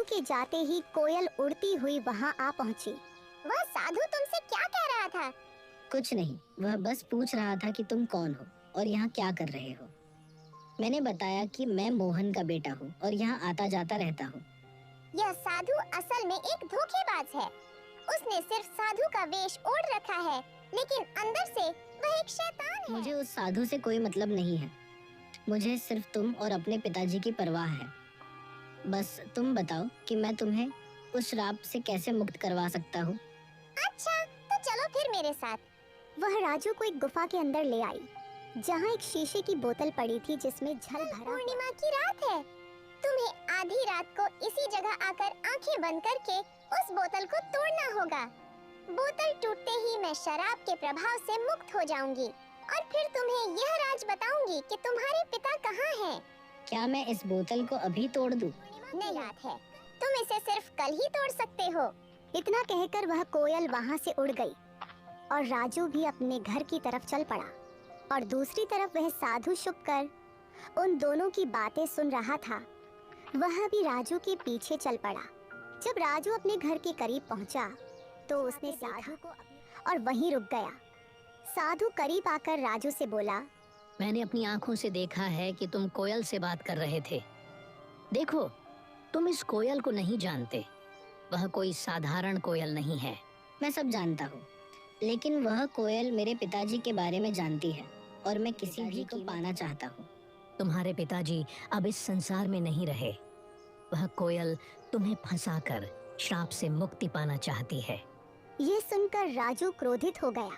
साधु के जाते ही कोयल उड़ती हुई वहाँ आ पहुँची। वह साधु तुमसे क्या कह रहा था? कुछ नहीं, वह बस पूछ रहा था कि तुम कौन हो और यहाँ क्या कर रहे हो। मैंने बताया कि मैं मोहन का बेटा हूँ और यहाँ आता जाता रहता हूँ। यह साधु असल में एक धोखेबाज है। उसने सिर्फ साधु का वेश ओढ़ रखा है, लेकिन अंदर से वह एक शैतान है। मुझे उस साधु से कोई मतलब नहीं है। मुझे सिर्फ तुम और अपने पिताजी की परवाह है। बस तुम बताओ कि मैं तुम्हें उस श्राप से कैसे मुक्त करवा सकता हूँ। अच्छा, तो चलो फिर मेरे साथ। वह राजू को एक गुफा के अंदर ले आई, जहाँ एक शीशे की बोतल पड़ी थी जिसमें जल भरा। पूर्णिमा की रात है। तुम्हें आधी रात को इसी जगह आकर आंखें बंद करके उस बोतल को तोड़ना होगा। बोतल टूटते ही मैं शराब के प्रभाव से मुक्त हो जाऊंगी और फिर तुम्हें यह राज बताऊंगी कि तुम्हारे पिता कहाँ हैं। क्या मैं इस बोतल को अभी तोड़ दूं? नहीं, याद है, तुम इसे सिर्फ कल ही तोड़ सकते हो। इतना कहकर वह कोयल वहाँ से उड़ गई और राजू भी अपने घर की तरफ चल पड़ा। और दूसरी तरफ वह साधु छुपकर उन दोनों की बातें सुन रहा था। वह भी राजू के पीछे चल पड़ा। जब राजू अपने घर के करीब पहुंचा तो उसने साधु को और वहीं रुक गया। साधु करीब आकर राजू से बोला, मैंने अपनी आंखों से देखा है कि तुम कोयल से बात कर रहे थे। देखो, तुम इस कोयल को नहीं जानते। वह कोई साधारण कोयल नहीं है। मैं सब जानता हूँ, लेकिन वह कोयल मेरे पिताजी के बारे में जानती है और मैं किसी भी को पाना चाहता हूँ। तुम्हारे पिताजी अब इस संसार में नहीं रहे। वह कोयल तुम्हें फंसाकर श्राप से मुक्ति पाना चाहती है। ये सुनकर राजू क्रोधित हो गया।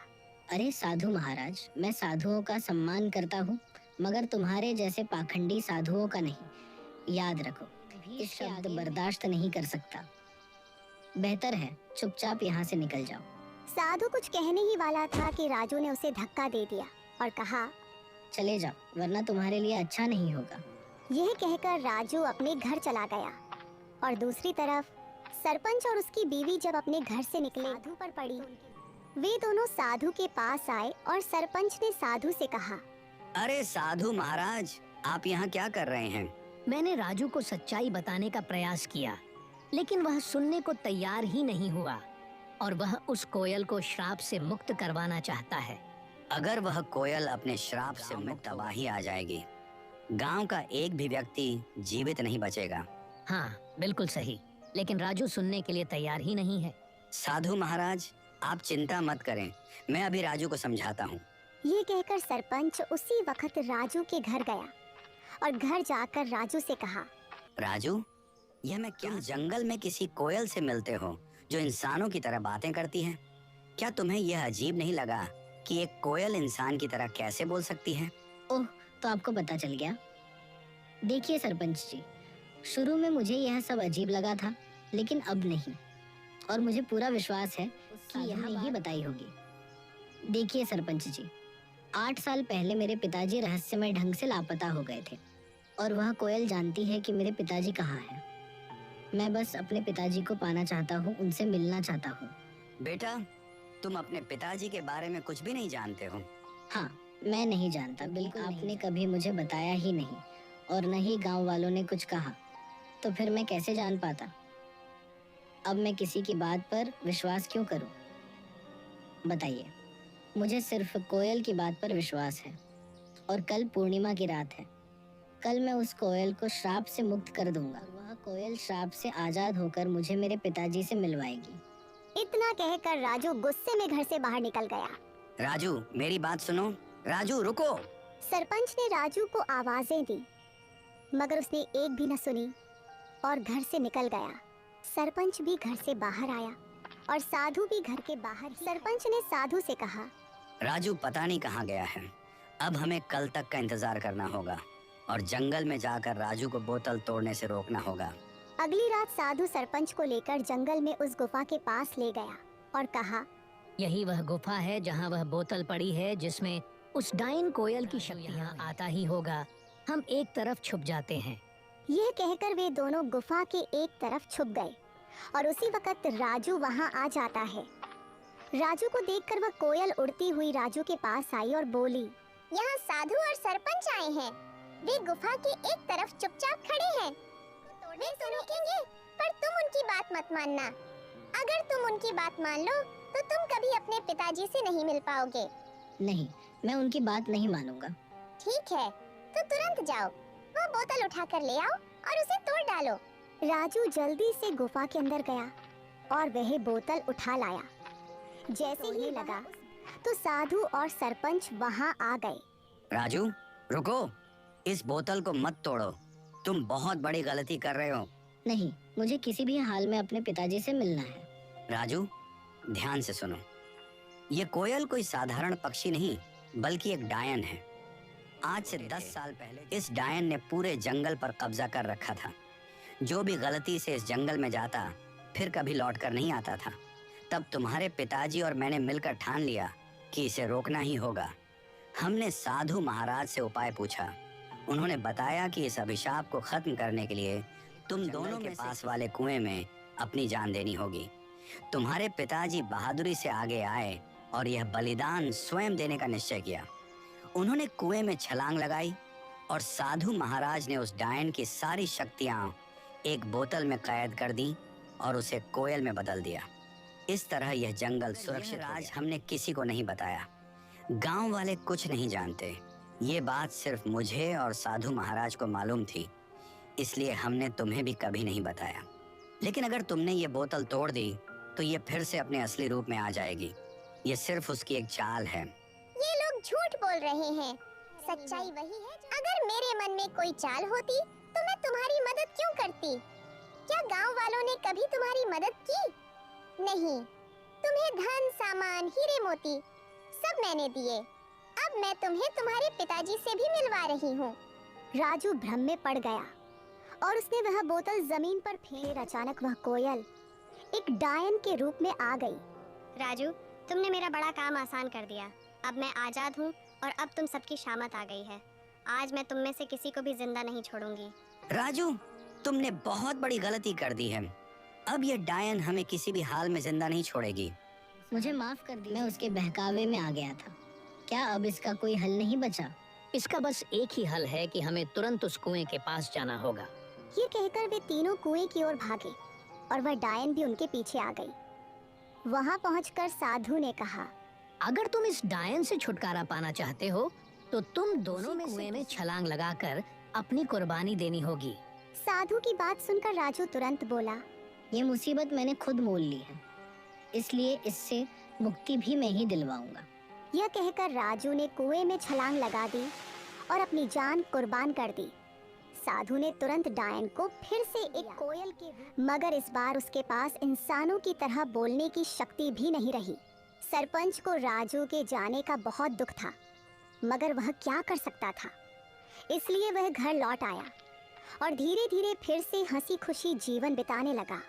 अरे साधु महाराज, मैं साधुओं का सम्मान करता हूँ, मगर तुम्हारे जैसे पाखंडी साधुओं का नहीं। याद रखो, इस शब्द बर्दाश्त नहीं कर सकता। बेहतर है चुपचाप यहाँ से निकल जाओ। साधु कुछ कहने ही वाला था कि राजू ने उसे धक्का दे दिया और कहा, चले जाओ, वरना तुम्हारे लिए अच्छा नहीं होगा। यह कहकर राजू अपने घर चला गया। और दूसरी तरफ सरपंच और उसकी बीवी जब अपने घर से निकले, साधु पर पड़ी। वे दोनों साधु के पास आए और सरपंच ने साधु से कहा, अरे साधु महाराज, आप यहाँ क्या कर रहे हैं? मैंने राजू को सच्चाई बताने का प्रयास किया, लेकिन वह सुनने को तैयार ही नहीं हुआ और वह उस कोयल को श्राप से मुक्त करवाना चाहता है। अगर वह कोयल अपने श्राप से मुक्त तबाही आ जाएगी, गांव का एक भी व्यक्ति जीवित नहीं बचेगा। हाँ, बिल्कुल सही, लेकिन राजू सुनने के लिए तैयार ही नहीं है। साधु महाराज, आप चिंता मत करें, मैं अभी राजू को समझाता हूँ। ये कहकर सरपंच उसी वक्त राजू के घर गया और घर जाकर राजू से कहा, राजू, यह मैं क्या जंगल में किसी कोयल से मिलते हो जो इंसानों की तरह बातें करती है? क्या तुम्हें यह अजीब नहीं लगा कि एक कोयल इंसान की तरह कैसे बोल सकती है? ओह, तो आपको पता चल गया। देखिए सरपंच जी, शुरू में मुझे यह सब अजीब लगा था, लेकिन अब नहीं, और मुझे पूरा विश्वास है कि यह ही बताई होगी। देखिए सरपंच जी, 8 साल पहले मेरे पिताजी रहस्यमय ढंग से लापता हो गए थे और वह कोयल जानती है कि मेरे पिताजी कहाँ हैं। मैं बस अपने पिताजी को पाना चाहता हूँ, उनसे मिलना चाहता हूँ। बेटा, तुम अपने पिताजी के बारे में कुछ भी नहीं जानते हो? हाँ, मैं नहीं जानता, बिल्कुल। आपने कभी मुझे बताया ही नहीं और न ही गांव वालों ने कुछ कहा, तो फिर मैं कैसे जान पाता? अब मैं किसी की बात पर विश्वास क्यों करूं? बताइए। मुझे सिर्फ कोयल की बात पर विश्वास है और कल पूर्णिमा की रात है। कल मैं उस कोयल को श्राप से मुक्त कर दूंगा। वह कोयल श्राप से आजाद होकर मुझे मेरे पिताजी से मिलवाएगी। इतना कहकर राजू गुस्से में घर से बाहर निकल गया। राजू, मेरी बात सुनो। राजू, रुको। सरपंच ने राजू को आवाजें दी, मगर उसने एक भी न सुनी और घर से निकल गया। सरपंच भी घर से बाहर आया और साधु भी घर के बाहर। सरपंच ने साधु से कहा, राजू पता नहीं कहाँ गया है। अब हमें कल तक का इंतजार करना होगा और जंगल में जाकर राजू को बोतल तोड़ने से रोकना होगा। अगली रात साधु सरपंच को लेकर जंगल में उस गुफा के पास ले गया और कहा, यही वह गुफा है जहाँ वह बोतल पड़ी है जिसमें उस डाइन कोयल की शक्तियाँ आता ही होगा। हम एक तरफ छुप जाते हैं। यह कहकर वे दोनों गुफा के एक तरफ छुप गए और उसी वक्त राजू वहां आ जाता है। राजू को देखकर वह कोयल उड़ती हुई राजू के पास आई और बोली, यहाँ साधु और सरपंच आए हैं। वे गुफा के एक तरफ चुपचाप खड़े हैं। वे तो रुकेंगे, पर मत मानना। अगर तुम उनकी बात मान लो तो तुम कभी अपने पिताजी से नहीं मिल पाओगे। नहीं, मैं उनकी बात नहीं मानूंगा। ठीक है, तो तुरंत जाओ, वो बोतल उठा कर ले आओ और उसे तोड़ डालो। राजू जल्दी से गुफा के अंदर गया और वह बोतल उठा लाया। जैसे ही लगा तो साधु और सरपंच वहां आ गए। राजू रुको, इस बोतल को मत तोड़ो, तुम बहुत बड़ी गलती कर रहे हो। नहीं, मुझे किसी भी हाल में अपने पिताजी से मिलना है। राजू ध्यान से सुनो, ये कोयल कोई साधारण पक्षी नहीं बल्कि एक डायन है। आज से 10 साल पहले इस डायन ने पूरे जंगल पर कब्जा कर रखा था। जो भी गलती से इस जंगल में जाता फिर कभी लौट कर नहीं आता था। तब तुम्हारे पिताजी और मैंने मिलकर ठान लिया कि इसे रोकना ही होगा। हमने साधु महाराज से उपाय पूछा। उन्होंने बताया कि इस अभिशाप को खत्म करने के लिए तुम दोनों के पास वाले कुएं में अपनी जान देनी होगी। तुम्हारे पिताजी बहादुरी से आगे आए और यह बलिदान स्वयं देने का निश्चय किया। उन्होंने कुएं में छलांग लगाई और साधु महाराज ने उस डायन की सारी शक्तियां एक बोतल में कैद कर दी और उसे कोयल में बदल दिया। इस तरह यह जंगल सुरक्षित हो गया। हमने किसी को नहीं बताया, गांव वाले कुछ नहीं जानते। ये बात सिर्फ मुझे और साधु महाराज को मालूम थी, इसलिए हमने तुम्हें भी कभी नहीं बताया। लेकिन अगर तुमने ये बोतल तोड़ दी तो ये फिर से अपने असली रूप में आ जाएगी। ये सिर्फ उसकी एक चाल है। ये लोग झूठ बोल रहे हैं, सच्चाई वही है। अगर मेरे मन में कोई चाल होती तो मैं तुम्हारी मदद क्यों करती? क्या गांव वालों ने कभी तुम्हारी मदद की? नहीं, तुम्हें धन, सामान, हीरे मोती सब मैंने दिए। अब मैं तुम्हें तुम्हारे पिताजी से भी मिलवा रही हूँ। राजू भ्रम में पड़ गया और उसने वह बोतल जमीन पर फेंक। अचानक वह कोयल एक डायन के रूप में आ गई। राजू, तुमने मेरा बड़ा काम आसान कर दिया। अब मैं आजाद हूँ और अब तुम सबकी शामत आ गई है। आज मैं तुम में से किसी को भी जिंदा नहीं छोड़ूंगी। राजू तुमने बहुत बड़ी गलती कर दी है। अब ये डायन हमें किसी भी हाल में जिंदा नहीं छोड़ेगी। मुझे माफ कर दीजिए, मैं उसके बहकावे में आ गया था। क्या अब इसका कोई हल नहीं बचा? इसका बस एक ही हल है कि हमें तुरंत उस कुएं के पास जाना होगा। ये कहकर वे तीनों कुएं की ओर भागे और वह डायन भी उनके पीछे आ गई। वहां पहुंचकर साधु ने कहा, अगर तुम इस डायन से छुटकारा पाना चाहते हो तो तुम दोनों में कुएं में छलांग लगाकर अपनी कुर्बानी देनी होगी। साधु की बात सुनकर राजू तुरंत बोला, ये मुसीबत मैंने खुद मोल ली है, इसलिए इससे मुक्ति भी मैं ही दिलवाऊंगा। यह कहकर राजू ने कुएं में छलांग लगा दी और अपनी जान कुर्बान कर दी। साधु ने तुरंत डायन को फिर से एक कोयल के, मगर इस बार उसके पास इंसानों की तरह बोलने की शक्ति भी नहीं रही। सरपंच को राजू के जाने का बहुत दुख था, मगर वह क्या कर सकता था। इसलिए वह घर लौट आया और धीरे धीरे फिर से हंसी खुशी जीवन बिताने लगा।